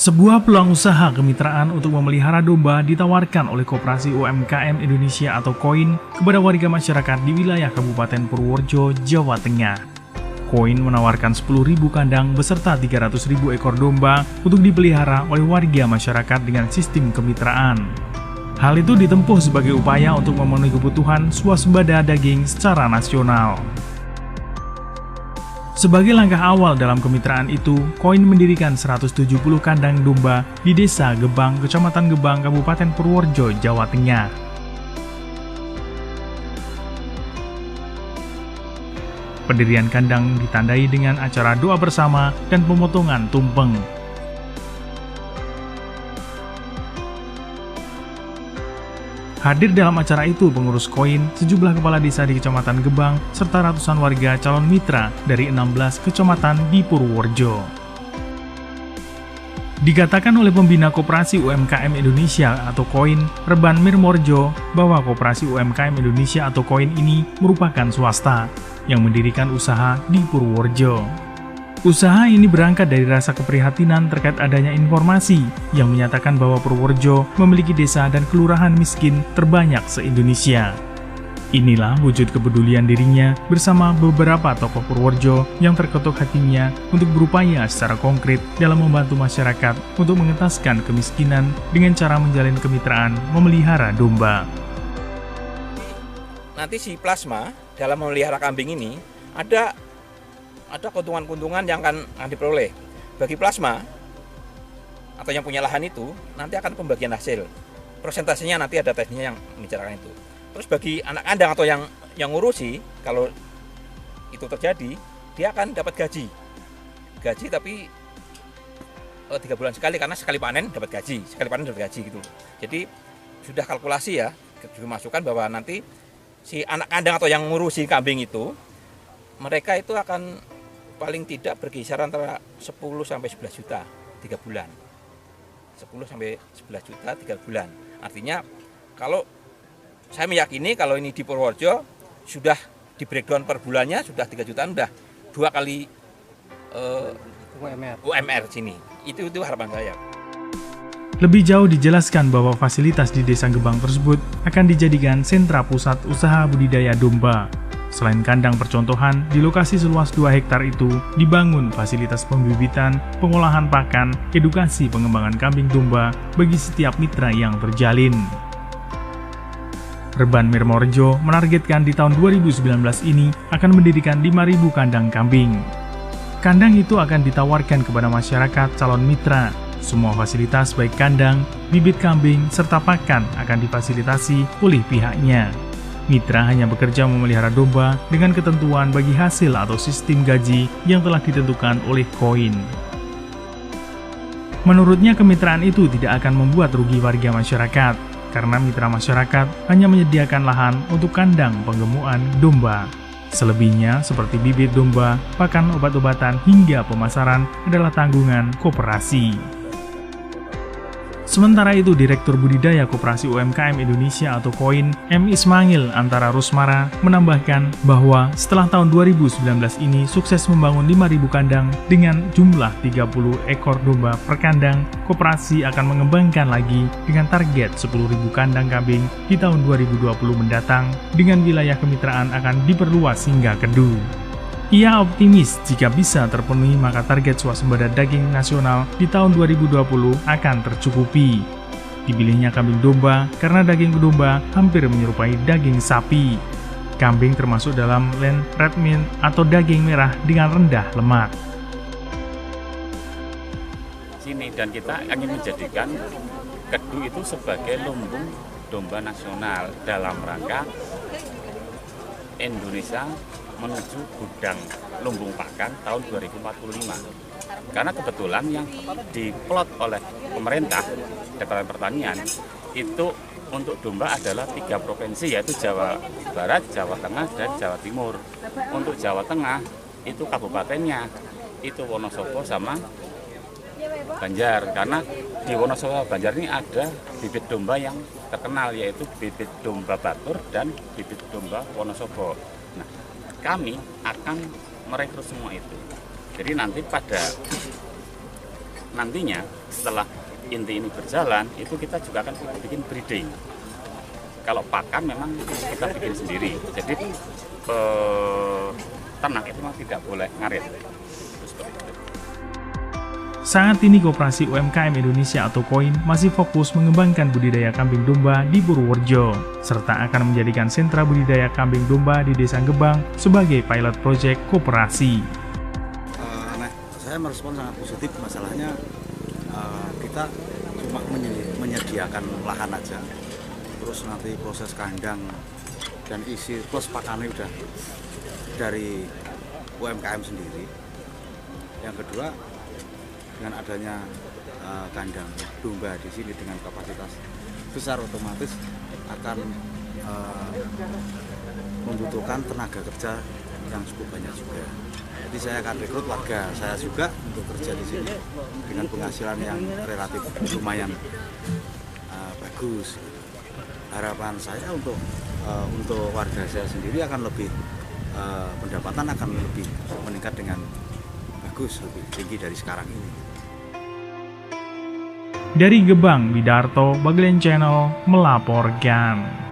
Sebuah peluang usaha kemitraan untuk memelihara domba ditawarkan oleh Koperasi UMKM Indonesia atau KOIN kepada warga masyarakat di wilayah Kabupaten Purworejo, Jawa Tengah. KOIN menawarkan 10.000 kandang beserta 300.000 ekor domba untuk dipelihara oleh warga masyarakat dengan sistem kemitraan. Hal itu ditempuh sebagai upaya untuk memenuhi kebutuhan swasembada daging secara nasional. Sebagai langkah awal dalam kemitraan itu, KOIN mendirikan 170 kandang domba di Desa Gebang, Kecamatan Gebang, Kabupaten Purworejo, Jawa Tengah. Pendirian kandang ditandai dengan acara doa bersama dan pemotongan tumpeng. Hadir dalam acara itu pengurus KOIN, sejumlah kepala desa di Kecamatan Gebang, serta ratusan warga calon mitra dari 16 kecamatan di Purworejo. Dikatakan oleh pembina Koperasi UMKM Indonesia atau KOIN, Reban Mirmorjo, bahwa Koperasi UMKM Indonesia atau KOIN ini merupakan swasta yang mendirikan usaha di Purworejo. Usaha ini berangkat dari rasa keprihatinan terkait adanya informasi yang menyatakan bahwa Purworejo memiliki desa dan kelurahan miskin terbanyak se-Indonesia. Inilah wujud kepedulian dirinya bersama beberapa tokoh Purworejo yang terketuk hatinya untuk berupaya secara konkret dalam membantu masyarakat untuk mengentaskan kemiskinan dengan cara menjalin kemitraan memelihara domba. Nanti si plasma dalam memelihara kambing ini ada keuntungan-keuntungan yang akan diperoleh. Bagi plasma atau yang punya lahan itu nanti akan pembagian hasil. Persentasenya nanti ada teknisnya yang membicarakan itu. Terus bagi anak kandang atau yang ngurusi, kalau itu terjadi, dia akan dapat gaji. Gaji tapi 3 bulan sekali, karena sekali panen dapat gaji, gitu. Jadi sudah kalkulasi ya, dimasukkan bahwa nanti si anak kandang atau yang ngurusi kambing itu, mereka itu akan paling tidak berkisar antara 10 sampai 11 juta 3 bulan. 10 sampai 11 juta 3 bulan. Artinya kalau saya meyakini kalau ini di Purworejo sudah di breakdown per bulannya sudah 3 jutaan, udah 2 kali UMR sini. Itu harapan saya. Lebih jauh dijelaskan bahwa fasilitas di Desa Gebang tersebut akan dijadikan sentra pusat usaha budidaya domba. Selain kandang percontohan, di lokasi seluas 2 hektar itu dibangun fasilitas pembibitan, pengolahan pakan, edukasi pengembangan kambing domba bagi setiap mitra yang terjalin. Reban Mirmorjo menargetkan di tahun 2019 ini akan mendirikan 5.000 kandang kambing. Kandang itu akan ditawarkan kepada masyarakat calon mitra. Semua fasilitas baik kandang, bibit kambing, serta pakan akan difasilitasi oleh pihaknya. Mitra hanya bekerja memelihara domba dengan ketentuan bagi hasil atau sistem gaji yang telah ditentukan oleh KOIN. Menurutnya kemitraan itu tidak akan membuat rugi warga masyarakat, karena mitra masyarakat hanya menyediakan lahan untuk kandang penggemukan domba. Selebihnya seperti bibit domba, pakan obat-obatan hingga pemasaran adalah tanggungan koperasi. Sementara itu, Direktur Budidaya Koperasi UMKM Indonesia atau KOIN, M. Ismail Antara Rusmara, menambahkan bahwa setelah tahun 2019 ini sukses membangun 5.000 kandang dengan jumlah 30 ekor domba per kandang, koperasi akan mengembangkan lagi dengan target 10.000 kandang kambing di tahun 2020 mendatang, dengan wilayah kemitraan akan diperluas hingga Kedu. Ia optimis jika bisa terpenuhi maka target swasembada daging nasional di tahun 2020 akan tercukupi. Dipilihnya kambing domba karena daging domba hampir menyerupai daging sapi. Kambing termasuk dalam line red meat atau daging merah dengan rendah lemak. Dan kita ingin menjadikan Kedu itu sebagai lumbung domba nasional dalam rangka Indonesia menuju gudang lumbung pakan tahun 2045. Karena kebetulan yang diplot oleh pemerintah Departemen Pertanian itu untuk domba adalah 3 provinsi, yaitu Jawa Barat, Jawa Tengah, dan Jawa Timur. Untuk Jawa Tengah itu kabupatennya itu Wonosobo sama Banjar, karena di Wonosobo Banjar ini ada bibit domba yang terkenal, yaitu bibit domba Batur dan bibit domba Wonosobo. Nah, kami akan merekrut semua itu. Jadi nanti pada nantinya setelah inti ini berjalan, itu kita juga akan bikin breeding. Kalau pakan memang kita bikin sendiri. Jadi ternak itu memang tidak boleh ngarit. Saat ini Koperasi UMKM Indonesia atau KOIN masih fokus mengembangkan budidaya kambing domba di Purworejo, serta akan menjadikan sentra budidaya kambing domba di Desa Gebang sebagai pilot project koperasi. Saya merespon sangat positif. Masalahnya kita cuma menyediakan lahan aja, terus nanti proses kandang dan isi plus pakannya udah dari UMKM sendiri. Yang kedua, dengan adanya kandang domba di sini dengan kapasitas besar, otomatis akan membutuhkan tenaga kerja yang cukup banyak juga. Jadi saya akan rekrut warga saya juga untuk kerja di sini dengan penghasilan yang relatif lumayan bagus. Harapan saya untuk warga saya sendiri akan lebih pendapatan akan lebih meningkat dengan bagus, lebih tinggi dari sekarang ini. Dari Gebang, Widarto, Bagelen Channel melaporkan.